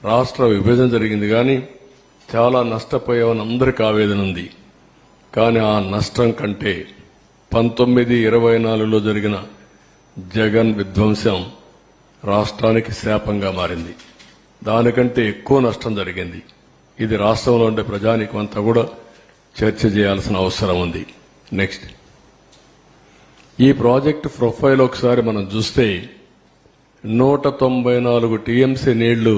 రాష్ట్ర విభజన జరిగింది కానీ చాలా నష్టపోయామని అందరికీ ఆవేదన ఉంది. కానీ ఆ నష్టం కంటే 1924లో జరిగిన జగన్ విధ్వంసం రాష్ట్రానికి శాపంగా మారింది. దానికంటే ఎక్కువ నష్టం జరిగింది. ఇది రాష్ట్రంలో ఉండే ప్రజానీకం అంతా కూడా చర్చ చేయాల్సిన అవసరం ఉంది. నెక్స్ట్, ఈ ప్రాజెక్టు ప్రొఫైల్ ఒకసారి మనం చూస్తే 194 టీఎంసీ నీళ్లు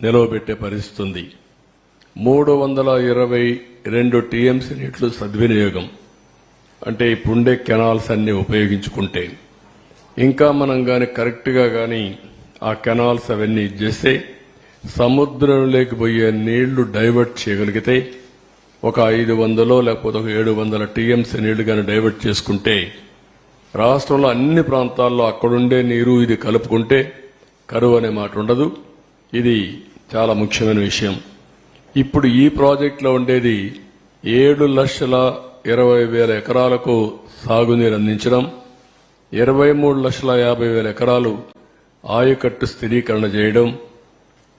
నిలవబెట్టే పరిస్థితి ఉంది. 322 టీఎంసీ నీళ్లు సద్వినియోగం, అంటే ఇప్పుడుండే కెనాల్స్ అన్ని ఉపయోగించుకుంటే, ఇంకా మనం గాని కరెక్ట్గా గాని ఆ కెనాల్స్ అవన్నీ ఇచ్చేస్తే సముద్రంలోకి పోయే నీళ్లు డైవర్ట్ చేయగలిగితే ఒక 500 లేకపోతే ఒక 700 టీఎంసీ నీళ్లు గాని డైవర్ట్ చేసుకుంటే రాష్ట్రంలో అన్ని ప్రాంతాల్లో అక్కడుండే నీరు ఇది కలుపుకుంటే కరువు అనే మాట ఉండదు. ఇది చాలా ముఖ్యమైన విషయం. ఇప్పుడు ఈ ప్రాజెక్టులో ఉండేది 7,20,000 ఎకరాలకు సాగునీరు అందించడం, 23,50,000 ఎకరాలు ఆయకట్టు స్థిరీకరణ చేయడం,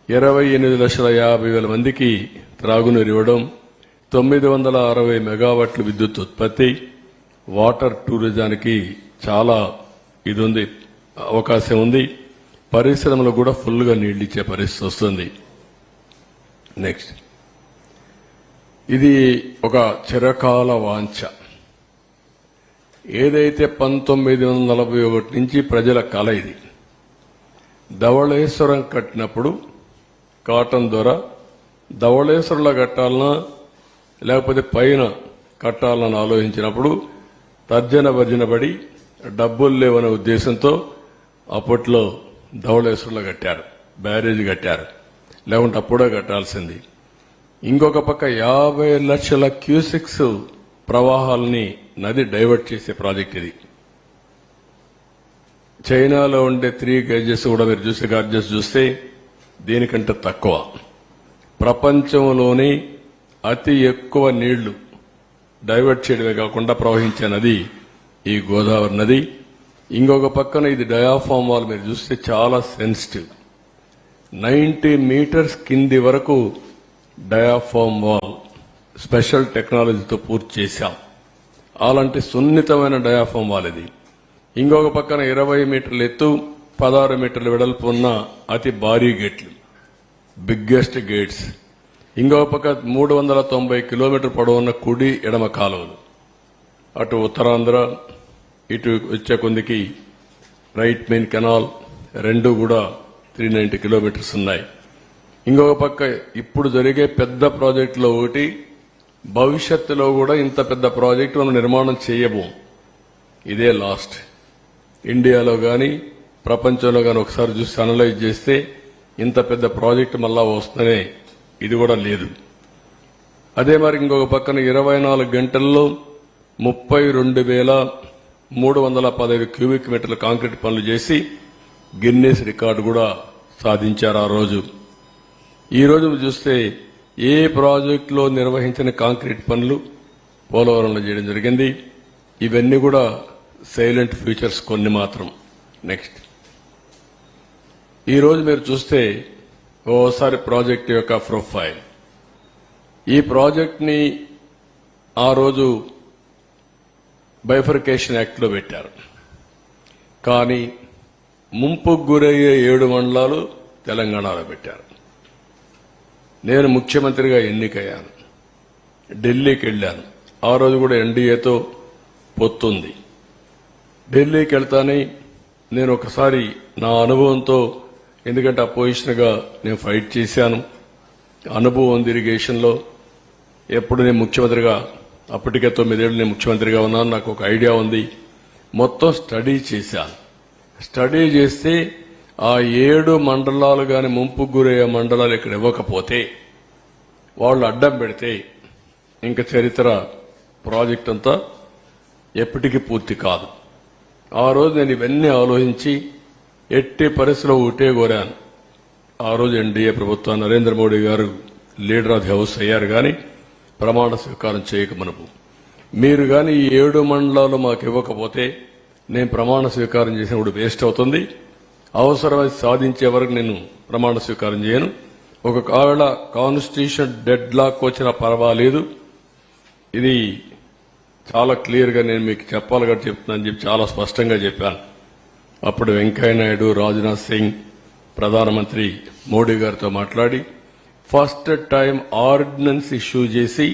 28,50,000 మందికి త్రాగునీరు ఇవ్వడం, 960 మెగావాట్ల విద్యుత్ ఉత్పత్తి, వాటర్ టూరిజానికి చాలా ఇది ఉంది, అవకాశం ఉంది. పరిశ్రమలు కూడా ఫుల్గా నీళ్లు ఇచ్చే పరిస్థితి వస్తుంది. నెక్స్ట్, ఇది ఒక చిరకాల వాంఛ. ఏదైతే 1941 నుంచి ప్రజల కల ఇది. ధవళేశ్వరం కట్టినప్పుడు కాటన్ ద్వారా ధవళేశ్వరంలో కట్టాలన్నా లేకపోతే పైన కట్టాలని ఆలోచించినప్పుడు తర్జన భర్జన పడి డబ్బులు లేవనే ఉద్దేశంతో అప్పట్లో ధవళేశ్వరంలో కట్టారు, బ్యారేజ్ కట్టారు. లేకుంటే అప్పుడే కట్టాల్సింది. ఇంకొక పక్క 50 లక్షల క్యూసెక్స్ ప్రవాహాలని నది డైవర్ట్ చేసే ప్రాజెక్ట్ ఇది. చైనాలో ఉండే 3 గేజెస్ కూడా మీరు చూసే గార్జెస్ చూస్తే దీనికంటే తక్కువ. ప్రపంచంలోని అతి ఎక్కువ నీళ్లు డైవర్ట్ చేయడమే కాకుండా ప్రవహించే నది ఈ గోదావరి నది. ఇంకొక పక్కన ఇది డయాఫామ్ వాల్ మీరు చూస్తే చాలా సెన్సిటివ్. 90 మీటర్స్ కింది వరకు డయాఫామ్ వాల్ స్పెషల్ టెక్నాలజీతో పూర్తి చేశాం. అలాంటి సున్నితమైన డయాఫామ్ వాల్ ఇది. ఇంకొక పక్కన 20 మీటర్ల ఎత్తు, 16 మీటర్ల వెడల్పు ఉన్న అతి భారీ గేట్లు, బిగ్గెస్ట్ గేట్స్. ఇంకొక పక్క 390 కిలోమీటర్ పొడవున్న కుడి ఎడమ కాలువలు. అటు ఉత్తరాంధ్ర ఇటు వచ్చే కొందికి రైట్ మెయిన్ కెనాల్ రెండు కూడా 390 కిలోమీటర్స్ ఉన్నాయి. ఇంకొక పక్క ఇప్పుడు జరిగే పెద్ద ప్రాజెక్టులో ఒకటి, భవిష్యత్తులో కూడా ఇంత పెద్ద ప్రాజెక్టు మనం నిర్మాణం చేయబోం. ఇదే లాస్ట్. ఇండియాలో గాని ప్రపంచంలో గాని ఒకసారి చూసి అనలైజ్ చేస్తే ఇంత పెద్ద ప్రాజెక్టు మళ్ళా వస్తుందనే ఇది కూడా లేదు. అదే మరి ఇంకొక పక్కన 24 గంటల్లో 32,315 క్యూబిక్ మీటర్ల కాంక్రీట్ పనులు చేసి గిన్నెస్ రికార్డు కూడా సాధించారు ఆ రోజు. ఈ రోజు చూస్తే ఏ ప్రాజెక్టులో నిర్వహించిన కాంక్రీట్ పనులు పోలవరంలో చేయడం జరిగింది. ఇవన్నీ కూడా సైలెంట్ ఫ్యూచర్స్ కొన్ని మాత్రం. నెక్స్ట్, ఈ రోజు మీరు చూస్తే ఓసారి ప్రాజెక్ట్ యొక్క ప్రొఫైల్. ఈ ప్రాజెక్ట్ ని ఆ రోజు బైఫర్కేషన్ యాక్ట్ లో పెట్టారు. కానీ ముంపుకు గురయ్యే 7 మండలాలు తెలంగాణలో పెట్టారు. నేను ముఖ్యమంత్రిగా ఎన్నికయ్యాను, ఢిల్లీకి వెళ్లాను. ఆ రోజు కూడా ఎన్డీఏతో పొత్తుంది. ఢిల్లీకి వెళ్తానే నేను ఒకసారి నా అనుభవంతో, ఎందుకంటే అపోజిషన్గా నేను ఫైట్ చేశాను, అనుభవం ఉంది ఇరిగేషన్లో. ఎప్పుడు నేను ముఖ్యమంత్రిగా, అప్పటికే 9 ఏళ్లు నేను ముఖ్యమంత్రిగా ఉన్నాను, నాకు ఒక ఐడియా ఉంది. మొత్తం స్టడీ చేశాను. స్టడీ చేస్తే ఆ 7 మండలాలు గాని ముంపుకు గురయ్యే మండలాలు ఇక్కడ ఇవ్వకపోతే, వాళ్ళు అడ్డం పెడితే ఇంకా చరిత్ర ప్రాజెక్ట్ అంతా ఎప్పటికీ పూర్తి కాదు. ఆ రోజు నేను ఇవన్నీ ఆలోచించి ఎట్టి పరిస్థితిలో ఒకటే కోరాను. ఆ రోజు ఎన్డీఏ ప్రభుత్వం నరేంద్ర మోడీ గారు లీడర్ ఆఫ్ ది హౌస్ అయ్యారు. కానీ ప్రమాణ స్వీకారం చేయక మనపు మీరు కానీ ఈ 7 మండలాలు మాకు ఇవ్వకపోతే నేను ప్రమాణ స్వీకారం చేసినప్పుడు వేస్ట్ అవుతుంది. అవసరమైతే సాధించే వరకు నేను ప్రమాణ స్వీకారం చేయను. ఒకవేళ కాన్స్టిట్యూషన్ డెడ్ లాక్ వచ్చినా పర్వాలేదు, ఇది చాలా క్లియర్గా నేను మీకు చెప్పాలిగా చెప్తున్నాను చెప్పి చాలా స్పష్టంగా చెప్పాను. అప్పుడు వెంకయ్యనాయుడు, రాజ్నాథ్ సింగ్, ప్రధానమంత్రి మోడీ గారితో మాట్లాడి ఫస్ట్ టైం ఆర్డినెన్స్ ఇష్యూ చేసి